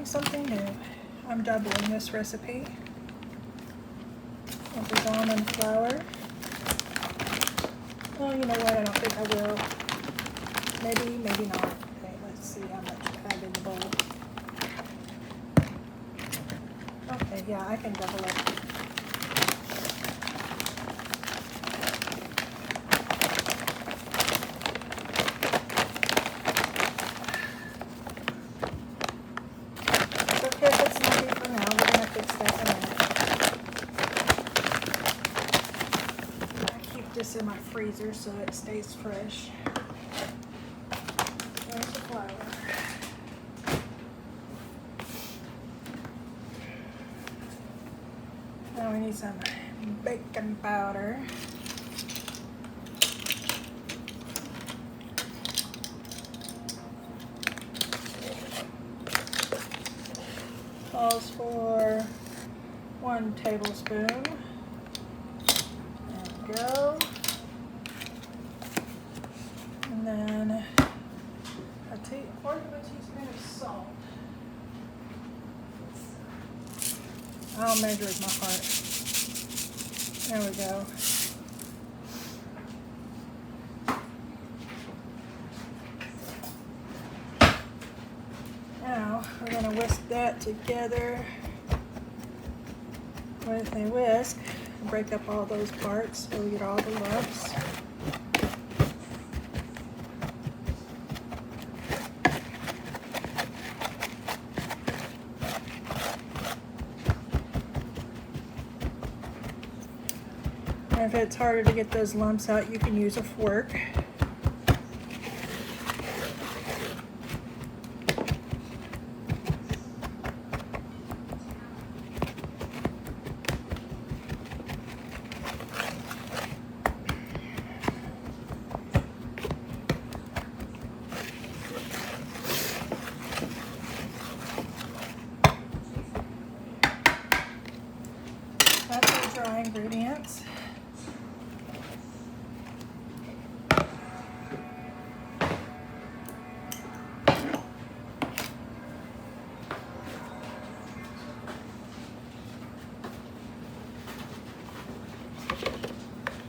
something new. I'm doubling this recipe with this almond flour. Oh, you know what? I don't think I will. Maybe, maybe not. Okay, let's see how much I have in the bowl. Okay, yeah, I can double it. It's okay if it's lumpy for now. We're gonna fix that in a minute. I keep this in my freezer so it stays fresh. There's the flour. Now we need some baking powder. Calls for 1 tablespoon. There we go. And then a quarter of a teaspoon of salt. I'll measure with my heart. There we go. Now we're going to whisk that together with a whisk. Break up all those parts so we get all the lumps. And if it's harder to get those lumps out, you can use a fork. That's our dry ingredients.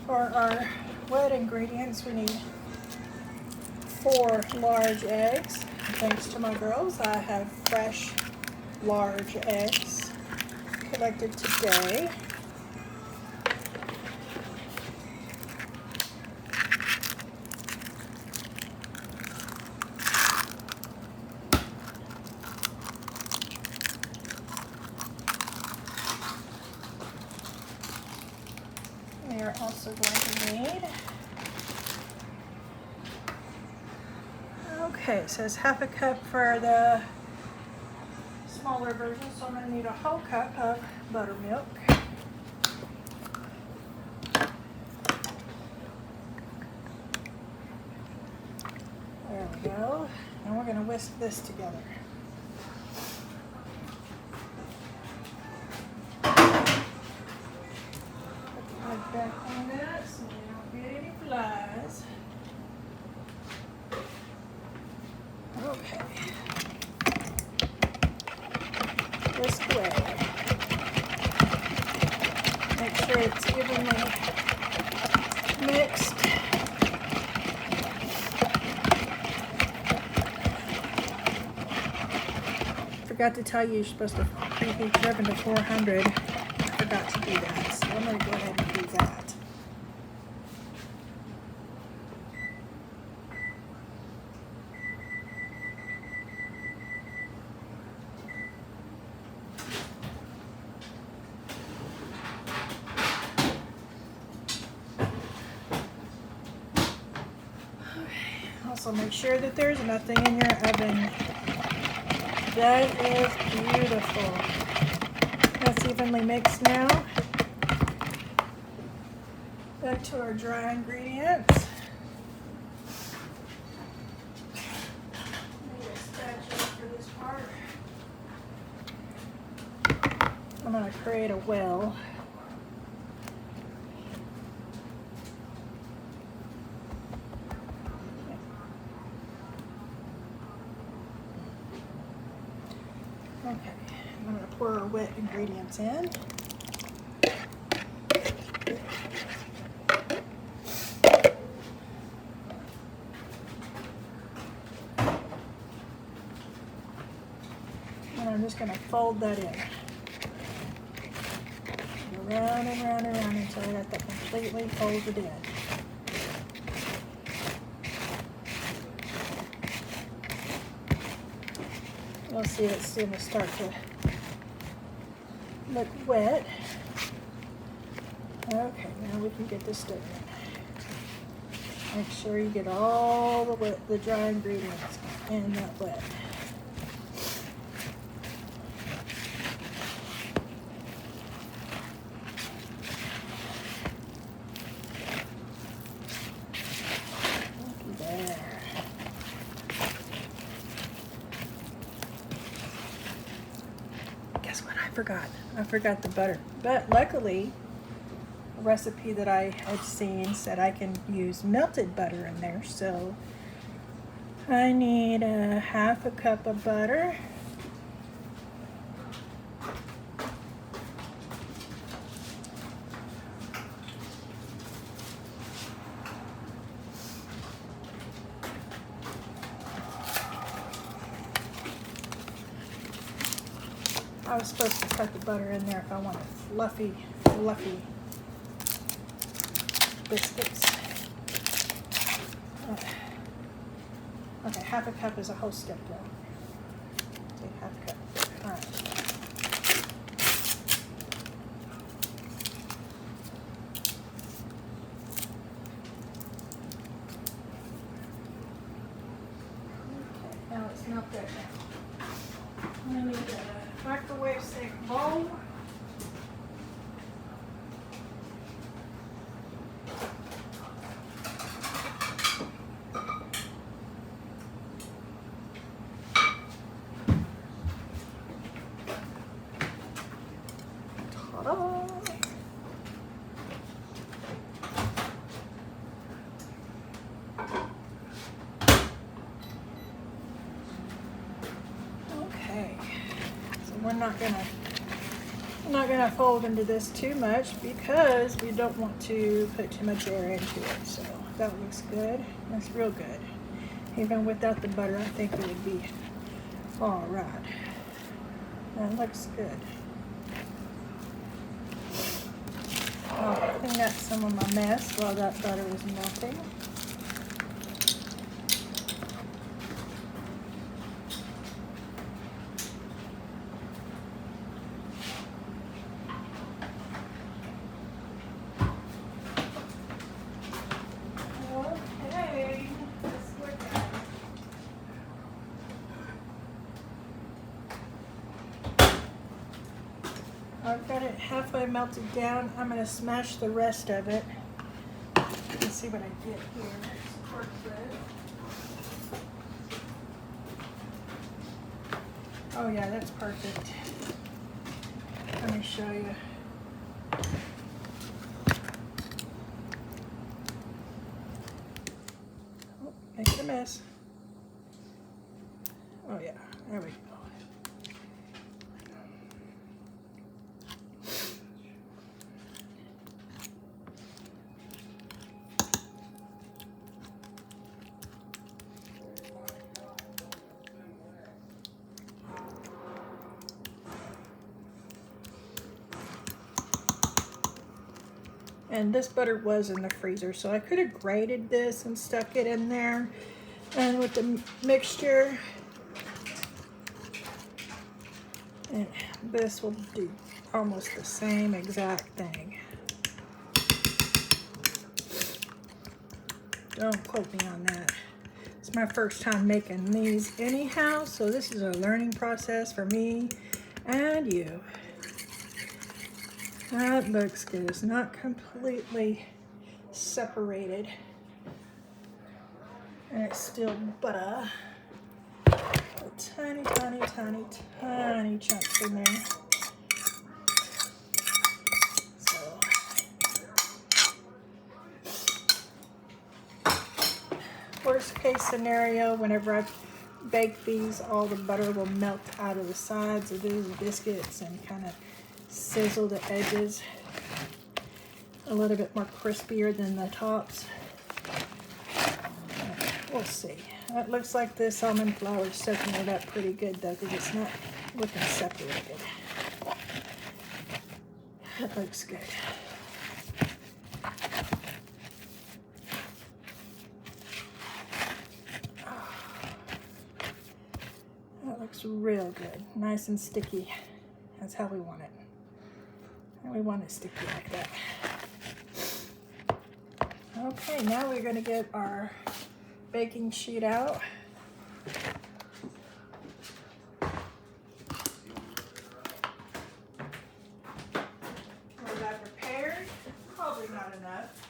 For our wet ingredients, we need 4 large eggs. Thanks to my girls, I have fresh large eggs collected today. We are also going to need, okay, it says half a cup for the smaller version, so I'm going to need a whole cup of buttermilk. There we go. And we're going to whisk this together. Back on that so we don't get any flies. Okay. Whisk away. Make sure it's evenly mixed. Forgot to tell you you're supposed to preheat your oven to 400. I forgot to do that, so I'm going to go ahead and do that. Also make sure that there's nothing in your oven. That is beautiful. That's evenly mixed now. Back to our dry ingredients. Need a spatula for this part. I'm going to create a well. Okay, I'm going to pour our wet ingredients in. And I'm just going to fold that in. Go round and round and round until I got that completely folded in. You'll see it's going to start to look wet. Okay, now we can get this done. Make sure you get all the dry ingredients in that wet. Looky there. Guess what I forgot? I forgot the butter. But luckily, a recipe that I had seen said I can use melted butter in there. So I need a half a cup of butter. I was supposed to cut the butter in there if I wanted fluffy biscuits. Okay, half a cup is a whole stick though. Take half a cup. All right. Okay, now let's melt that down. I need a microwave safe bowl. Ta-da! Okay, so we're not gonna fold into this too much because we don't want to put too much air into it. So that looks good. That's real good. Even without the butter, I think it would be all right. That looks good. I'll clean up some of my mess while that butter is melting. Okay, let's look at it. I've got it halfway melted down. I'm going to smash the rest of it. Let's see what I get here. It's perfect. Oh yeah, that's perfect. Let me show you. Oh, making a mess. Oh yeah, there we go. And this butter was in the freezer, so I could have grated this and stuck it in there. And with the mixture, and this will do almost the same exact thing. Don't quote me on that. It's my first time making these anyhow, so this is a learning process for me and you. That looks good. It's not completely separated. And it's still butter. Tiny, tiny, tiny, tiny chunks in there. So, worst case scenario, whenever I bake these, all the butter will melt out of the sides of these biscuits and kind of sizzle the edges a little bit more crispier than the tops. We'll see. It looks like this almond flour is soaking it up pretty good though, because it's not looking separated. That looks good. That looks real good. Nice and sticky. That's how we want it. And we want it sticky like that. Okay, now we're going to get our baking sheet out. Was that prepared? Probably not enough.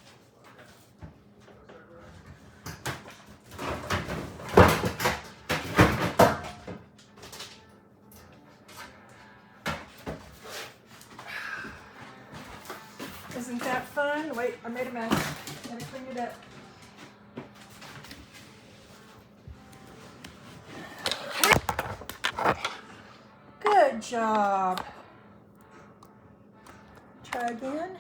Isn't that fun? Wait, I made a mess. Gotta clean it up. Good job. Try again.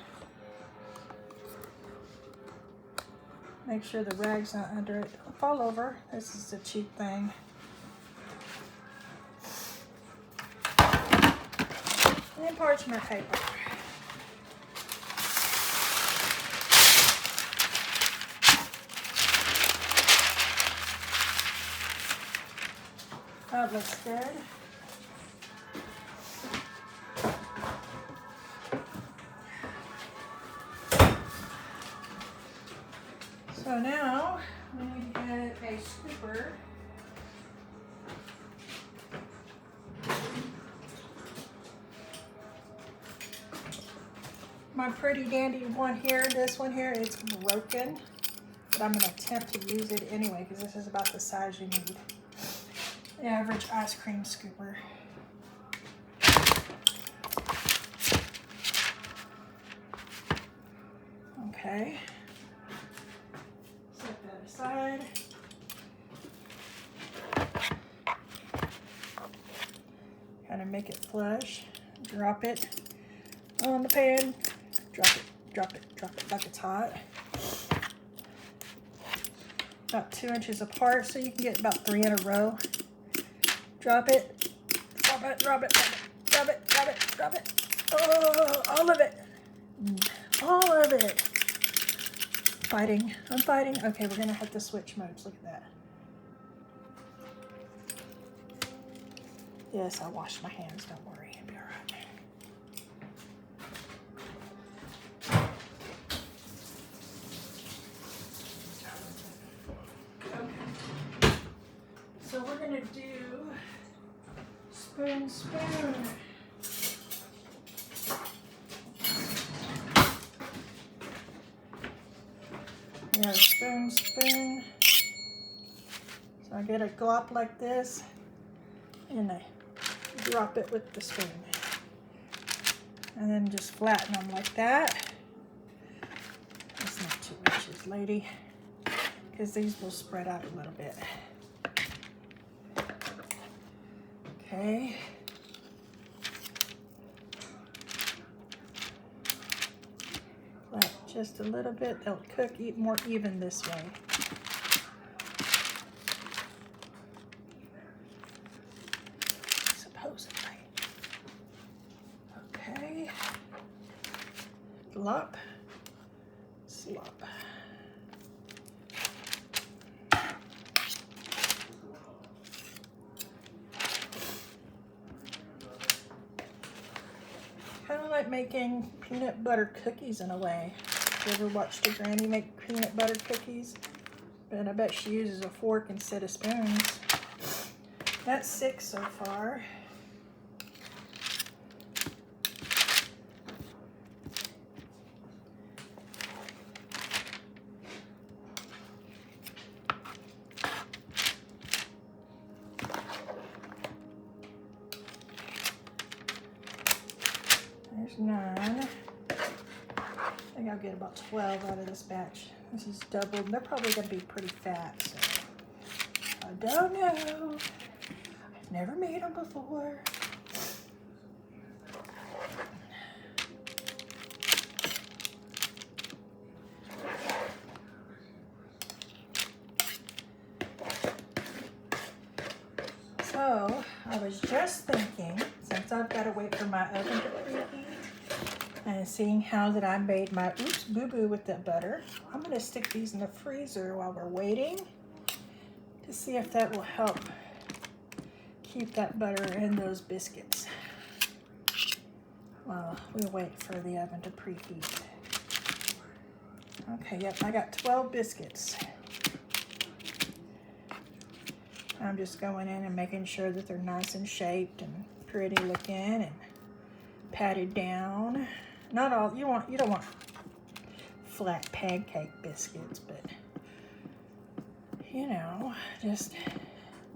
Make sure the rag's not under it. Don't fall over. This is a cheap thing. And parchment paper. That looks good. So now we need to get a scooper. My pretty dandy one here, this one here, it's broken, but I'm going to attempt to use it anyway because this is about the size you need. The average ice cream scooper. Okay. Set that aside. Kind of make it flush. Drop it on the pan. Drop it, drop it, drop it like it's hot. About 2 inches apart so you can get about 3 in a row. Drop it, drop it, drop it, drop it, drop it, drop it. Oh, all of it. All of it. Fighting, I'm fighting. Okay, we're gonna have to switch modes. Look at that. Yes, I washed my hands, don't worry, it'll be all right. Okay. So we're gonna do spoon, spoon. Yeah, spoon, spoon. So I get a glop like this, and I drop it with the spoon. And then just flatten them like that. That's not 2 inches, lady, because these will spread out a little bit. Okay. Flat just a little bit. They'll cook more even this way. Supposedly. Okay. Glop. Slop. Kind of like making peanut butter cookies in a way. You ever watched your granny make peanut butter cookies? But I bet she uses a fork instead of spoons. That's 6 so far. There's 9. I think I'll get about 12 out of this batch. This is doubled. They're probably going to be pretty fat, so I don't know. Never made them before. So I was just thinking, since I've got to wait for my oven to preheat, and seeing how that I made my oops boo-boo with that butter, I'm going to stick these in the freezer while we're waiting to see if that will help keep that butter in those biscuits while we wait for the oven to preheat. Okay, yep, I got 12 biscuits. I'm just going in and making sure that they're nice and shaped and pretty looking and patted down. Not all, you don't want flat pancake biscuits, but you know, just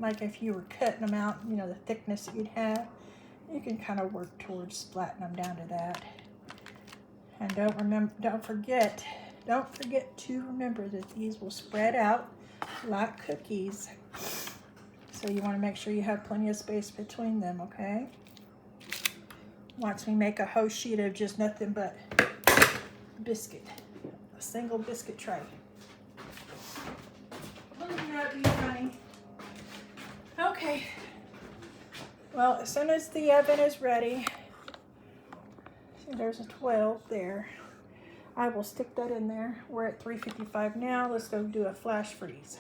like if you were cutting them out, you know, the thickness that you'd have, you can kind of work towards flattening them down to that. And don't forget to remember that these will spread out like cookies. So you want to make sure you have plenty of space between them, okay? Watch me make a whole sheet of just nothing but biscuit. A single biscuit tray. Looking at you, honey. Okay. Well, as soon as the oven is ready, see there's a 12 there. I will stick that in there. We're at 355 now. Let's go do a flash freeze.